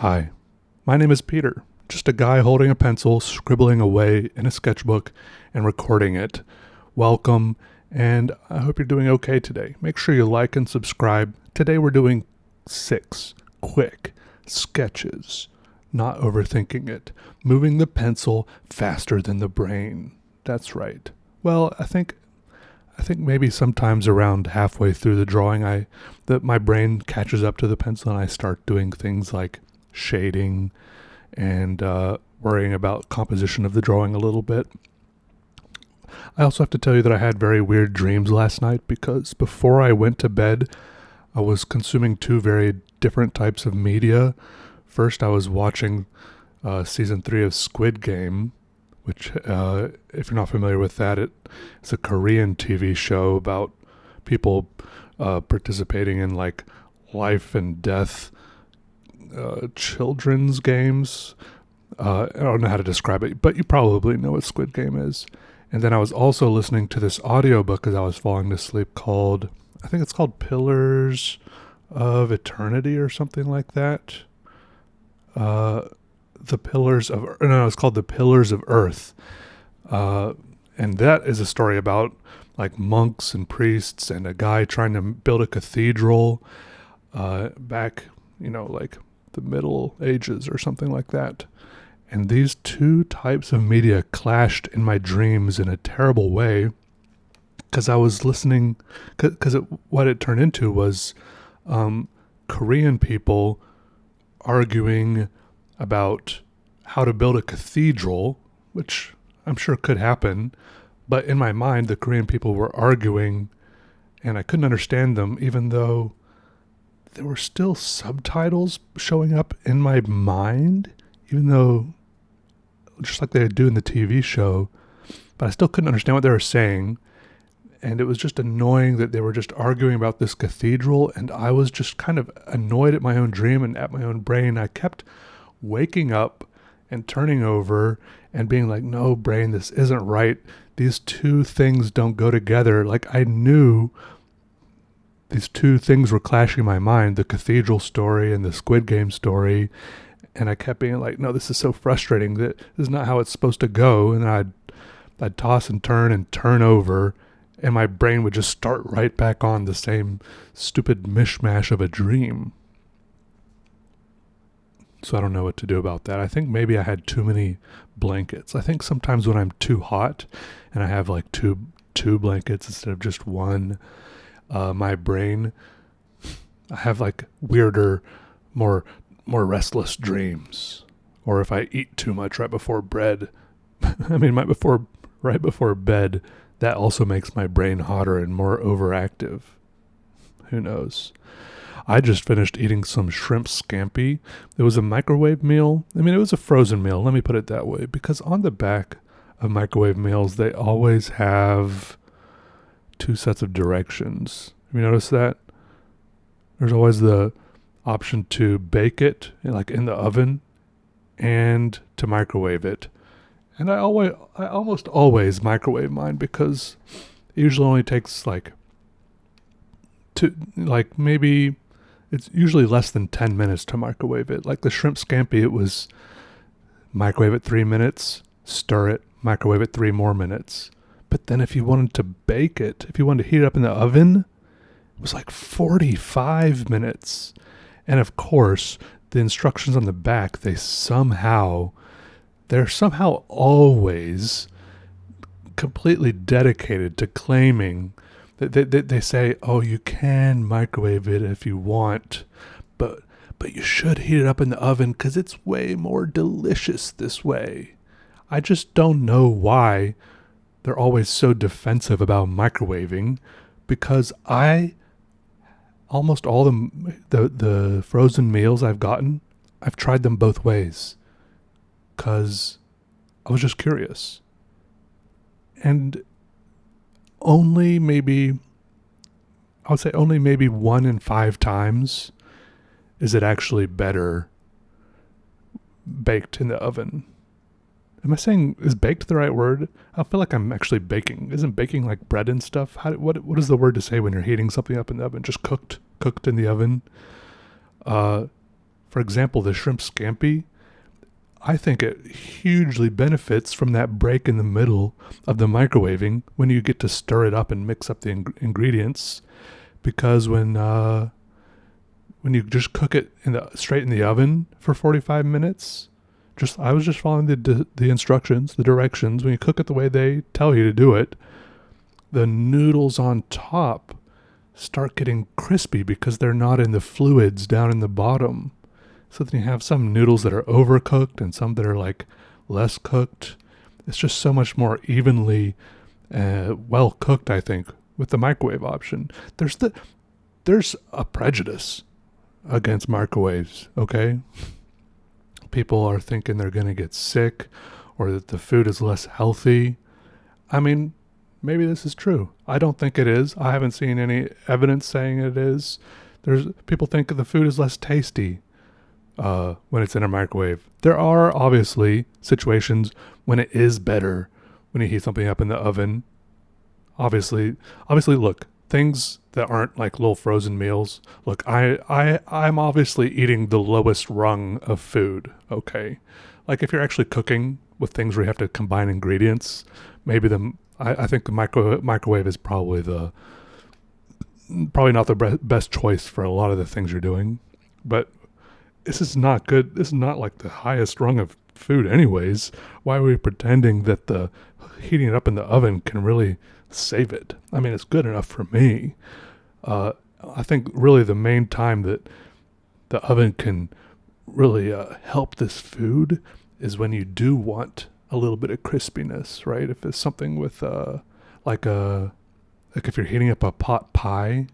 Hi, my name is Peter, just a guy holding a pencil, scribbling away in a sketchbook, and recording it. Welcome, and I hope you're doing okay today. Make sure you like and subscribe. Today we're doing 6 quick sketches, not overthinking it, moving the pencil faster than the brain. That's right. Well, I think maybe sometimes around halfway through the drawing, my brain catches up to the pencil and I start doing things like shading and worrying about composition of the drawing a little bit. I also have to tell you that I had very weird dreams last night because before I went to bed, I was consuming 2 very different types of media. First, I was watching season 3 of Squid Game, which, if you're not familiar with that, it's a Korean TV show about people participating in like life and death children's games. I don't know how to describe it, but you probably know what Squid Game is. And then I was also listening to this audiobook as I was falling to sleep I think it's called Pillars of Eternity or something like that. It's called The Pillars of Earth. And that is a story about like monks and priests and a guy trying to build a cathedral back, like the Middle Ages or something like that. And these 2 types of media clashed in my dreams in a terrible way because I was listening, what it turned into was Korean people arguing about how to build a cathedral, which I'm sure could happen. But in my mind, the Korean people were arguing and I couldn't understand them, even though there were still subtitles showing up in my mind, even though just like they do in the TV show, but I still couldn't understand what they were saying. And it was just annoying that they were just arguing about this cathedral. And I was just kind of annoyed at my own dream and at my own brain. I kept waking up and turning over and being like, no, brain, this isn't right. These 2 things don't go together. Like I knew these 2 things were clashing in my mind, the cathedral story and the Squid Game story. And I kept being like, no, this is so frustrating. That this is not how it's supposed to go. And I'd toss and turn over, and my brain would just start right back on the same stupid mishmash of a dream. So I don't know what to do about that. I think maybe I had too many blankets. I think sometimes when I'm too hot and I have like two blankets instead of just one, my brain, I have like weirder, more restless dreams. Or if I eat too much right before bed, right before bed, that also makes my brain hotter and more overactive. Who knows? I just finished eating some shrimp scampi. It was a microwave meal. It was a frozen meal. Let me put it that way. Because on the back of microwave meals, they always have 2 sets of directions. Have you noticed that? There's always the option to bake it, like in the oven, and to microwave it. And I almost always microwave mine because it usually only takes maybe it's usually less than 10 minutes to microwave it. Like the shrimp scampi, it was microwave it 3 minutes, stir it, microwave it 3 more minutes. But then if you wanted to bake it, if you wanted to heat it up in the oven, it was like 45 minutes. And of course, the instructions on the back, they're somehow always completely dedicated to claiming that they say, oh, you can microwave it if you want, but you should heat it up in the oven because it's way more delicious this way. I just don't know why they're always so defensive about microwaving, because almost all the frozen meals I've gotten, I've tried them both ways because I was just curious. And only maybe 1 in 5 times is it actually better baked in the oven. Am I saying, is baked the right word? I feel like I'm actually baking. Isn't baking like bread and stuff? What is the word to say when you're heating something up in the oven? Just cooked in the oven. For For example, the shrimp scampi, I think it hugely benefits from that break in the middle of the microwaving when you get to stir it up and mix up the ingredients. Because when you just cook it straight in the oven for 45 minutes, I was just following the instructions, the directions. When you cook it the way they tell you to do it, the noodles on top start getting crispy because they're not in the fluids down in the bottom. So then you have some noodles that are overcooked and some that are like less cooked. It's just so much more evenly well cooked, I think, with the microwave option. There's a prejudice against microwaves, okay? People are thinking they're going to get sick or that the food is less healthy. I mean, maybe this is true. I don't think it is. I haven't seen any evidence saying it is. People think the food is less tasty when it's in a microwave. There are obviously situations when it is better when you heat something up in the oven. Obviously, look, things that aren't like little frozen meals. Look, I'm obviously eating the lowest rung of food, okay? Like if you're actually cooking with things where you have to combine ingredients, maybe I think the microwave is probably not the best choice for a lot of the things you're doing. But this is not good. This is not like the highest rung of food anyways. Why are we pretending that the heating it up in the oven can really save it? I mean, it's good enough for me. I think really the main time that the oven can really help this food is when you do want a little bit of crispiness, right? If it's something with like if you're heating up a pot pie,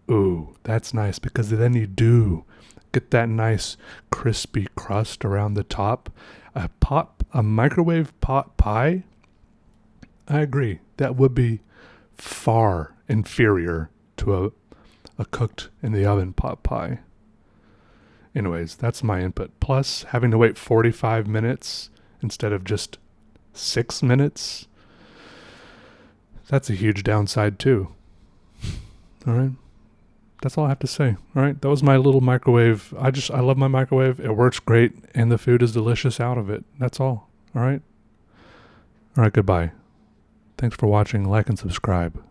ooh, that's nice because then you do get that nice crispy crust around the top. A microwave pot pie, I agree, that would be far inferior to a cooked in the oven pot pie. Anyways, that's my input. Plus, having to wait 45 minutes instead of just 6 minutes, that's a huge downside too. All right. That's all I have to say. All right. That was my little microwave. I love my microwave. It works great and the food is delicious out of it. That's all. All right. All right. Goodbye. Thanks for watching. Like and subscribe.